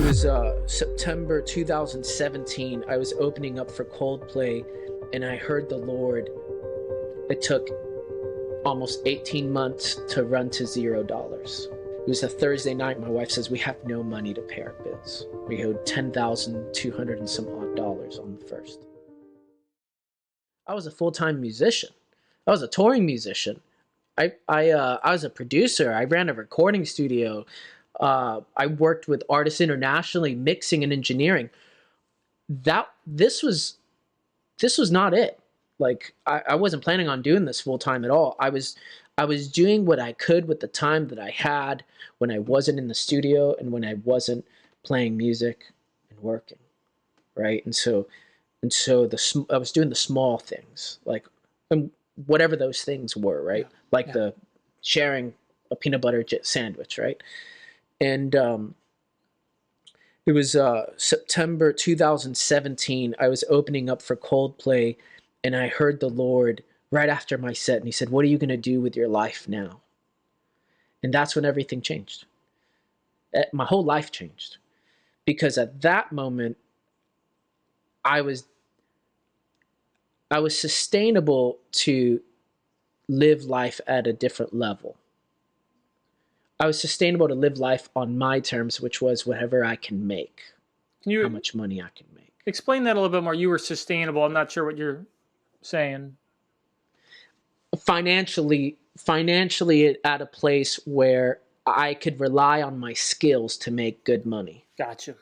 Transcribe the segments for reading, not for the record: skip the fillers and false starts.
was September 2017. I was opening up for Coldplay, and I heard the Lord. It took almost 18 months to run to $0. It was a Thursday night. My wife says, we have no money to pay our bills. We owed $10,200 and some odd dollars on the first. I was a full-time musician. I was a touring musician. I was a producer. I ran a recording studio. I worked with artists internationally, mixing and engineering. This was not it. Like I wasn't planning on doing this full time at all. I was doing what I could with the time that I had when I wasn't in the studio and when I wasn't playing music and working, right? And so I was doing the small things, like whatever those things were, right? Like the sharing a peanut butter sandwich, right? And it was September 2017. I was opening up for Coldplay, and I heard the Lord right after my set, and he said, what are you going to do with your life now? And that's when everything changed. My whole life changed. Because at that moment, I was sustainable to live life at a different level. I was sustainable to live life on my terms, which was whatever I can make, how much money I can make. Explain that a little bit more. You were sustainable. I'm not sure what you're saying. Financially at a place where I could rely on my skills to make good money. Gotcha.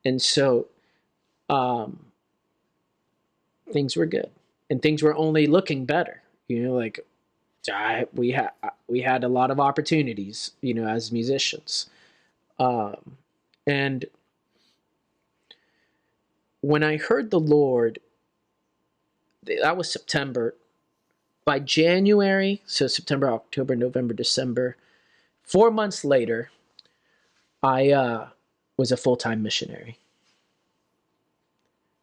And so things were good, and things were only looking better. Like we had a lot of opportunities, as musicians. And when I heard the Lord, that was September. By January, so September, October, November, December, 4 months later, I was a full-time missionary.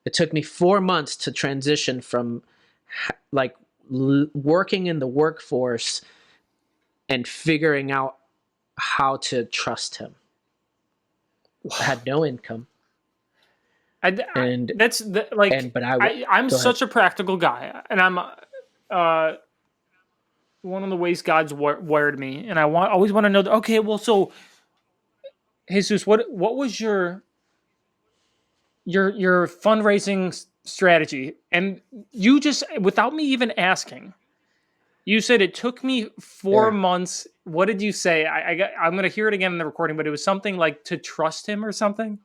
It took me 4 months to transition from working in the workforce and figuring out how to trust him. I had no income. I'm such a practical guy, and I'm one of the ways God's wired me, and I always want to know. Okay, well, so Jesus, what was your fundraising strategy? And you just, without me even asking, you said it took me 4 months. What did you say? I'm going to hear it again in the recording, but it was something like to trust him or something.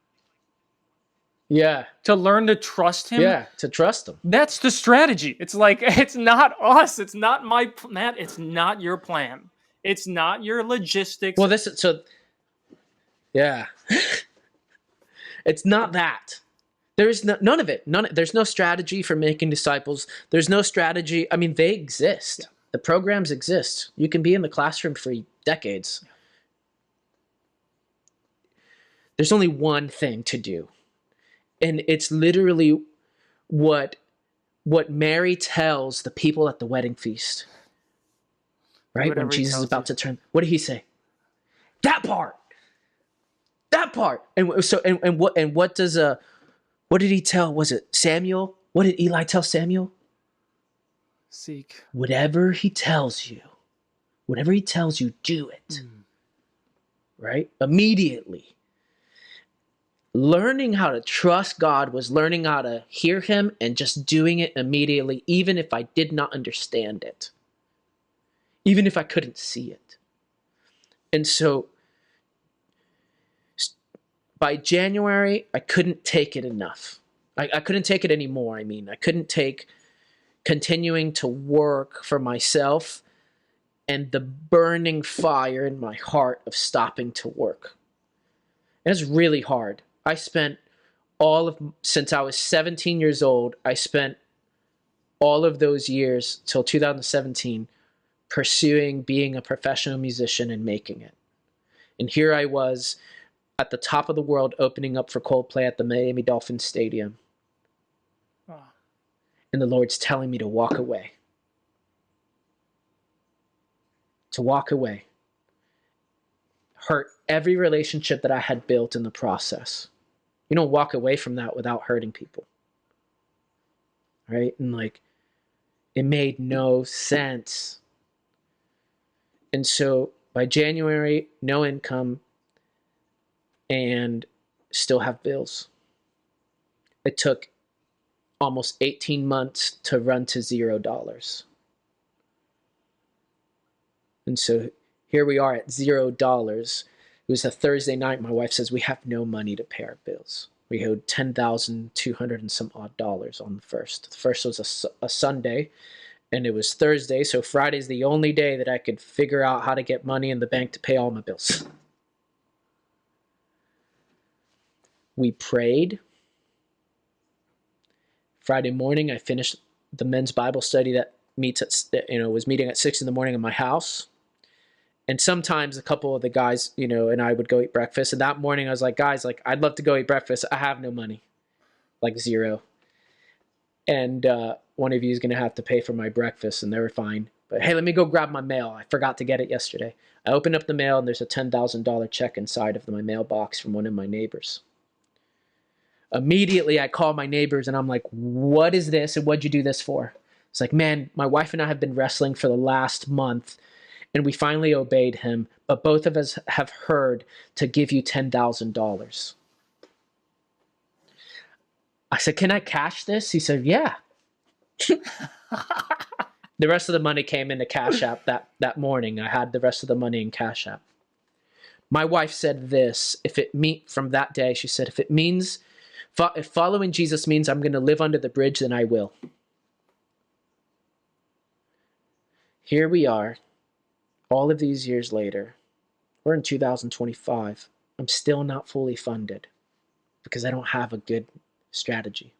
Yeah. To learn to trust him. Yeah, to trust him. That's the strategy. It's like, it's not us. It's not Matt, it's not your plan. It's not your logistics. Well, yeah. It's not that. There's none of it. There's no strategy for making disciples. There's no strategy. I mean, they exist. Yeah. The programs exist. You can be in the classroom for decades. Yeah. There's only one thing to do. And it's literally what Mary tells the people at the wedding feast. Right? Whatever when Jesus is about to turn. What did he say? That part. And so what did he tell? Was it Samuel? What did Eli tell Samuel? Seek. Whatever he tells you, do it. Right? Immediately. Learning how to trust God was learning how to hear him and just doing it immediately, even if I did not understand it. Even if I couldn't see it. And so by January, I couldn't take it enough. I couldn't take it anymore. I mean, I couldn't take continuing to work for myself and the burning fire in my heart of stopping to work. And it's really hard. I spent since I was 17 years old, I spent all of those years till 2017 pursuing being a professional musician and making it. And here I was at the top of the world opening up for Coldplay at the Miami Dolphins Stadium. Wow. And the Lord's telling me to walk away. To walk away. Hurt every relationship that I had built in the process. You don't walk away from that without hurting people. Right? And like, it made no sense. And so by January, no income and still have bills. It took almost 18 months to run to $0. And so here we are at $0. It was a Thursday night. My wife says, we have no money to pay our bills. We owed $10,200 and some odd dollars on the first. The first was a Sunday, and it was Thursday, so Friday's the only day that I could figure out how to get money in the bank to pay all my bills. We prayed. Friday morning, I finished the men's Bible study that was meeting at 6 a.m. in my house. And sometimes a couple of the guys, and I would go eat breakfast. And that morning I was like, guys, like, I'd love to go eat breakfast. I have no money, like $0. And one of you is going to have to pay for my breakfast. And they were fine. But hey, let me go grab my mail. I forgot to get it yesterday. I opened up the mail and there's a $10,000 check inside of my mailbox from one of my neighbors. Immediately I call my neighbors and I'm like, what is this? And what'd you do this for? It's like, man, my wife and I have been wrestling for the last month. And we finally obeyed him, but both of us have heard to give you $10,000. I said, can I cash this? He said, yeah. The rest of the money came into Cash App that morning. I had the rest of the money in Cash App. My wife said this, from that day, she said, if following Jesus means I'm going to live under the bridge, then I will. Here we are. All of these years later, we're in 2025. I'm still not fully funded because I don't have a good strategy.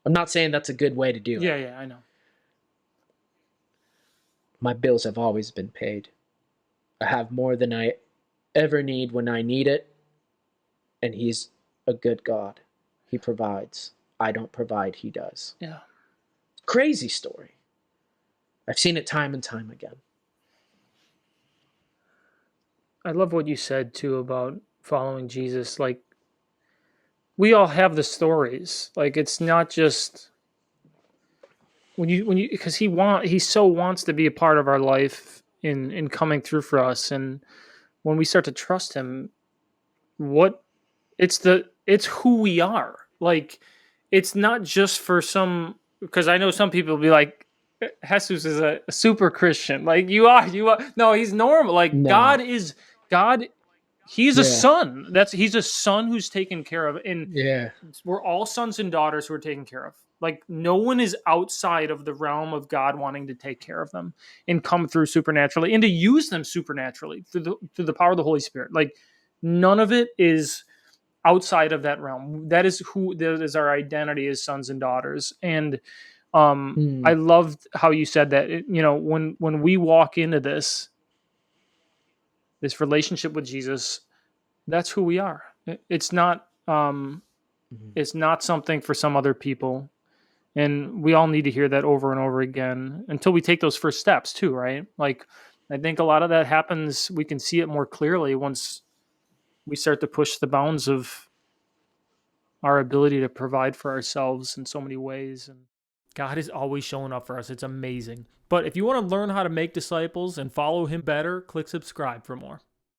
I'm not saying that's a good way to do it. Yeah, I know. My bills have always been paid. I have more than I ever need when I need it. And he's a good God. He provides. I don't provide, he does. Yeah. Crazy story. I've seen it time and time again. I love what you said too about following Jesus. Like, we all have the stories. Like, it's not just when you because he so wants to be a part of our life in coming through for us. And when we start to trust him, it's who we are. Like, it's not just for because I know some people will be like, Jesus is a super Christian. Like, you are. No, he's normal. Like, no. God. He's a son. He's a son who's taken care of. And we're all sons and daughters who are taken care of. Like, no one is outside of the realm of God wanting to take care of them and come through supernaturally and to use them supernaturally through the power of the Holy Spirit. Like, none of it is outside of that realm. That is our identity as sons and daughters. And I loved how you said that, when we walk into this relationship with Jesus, that's who we are. It's not, it's not something for some other people. And we all need to hear that over and over again until we take those first steps too, right? Like, I think a lot of that happens, we can see it more clearly once we start to push the bounds of our ability to provide for ourselves in so many ways. And God is always showing up for us. It's amazing. But if you want to learn how to make disciples and follow him better, click subscribe for more.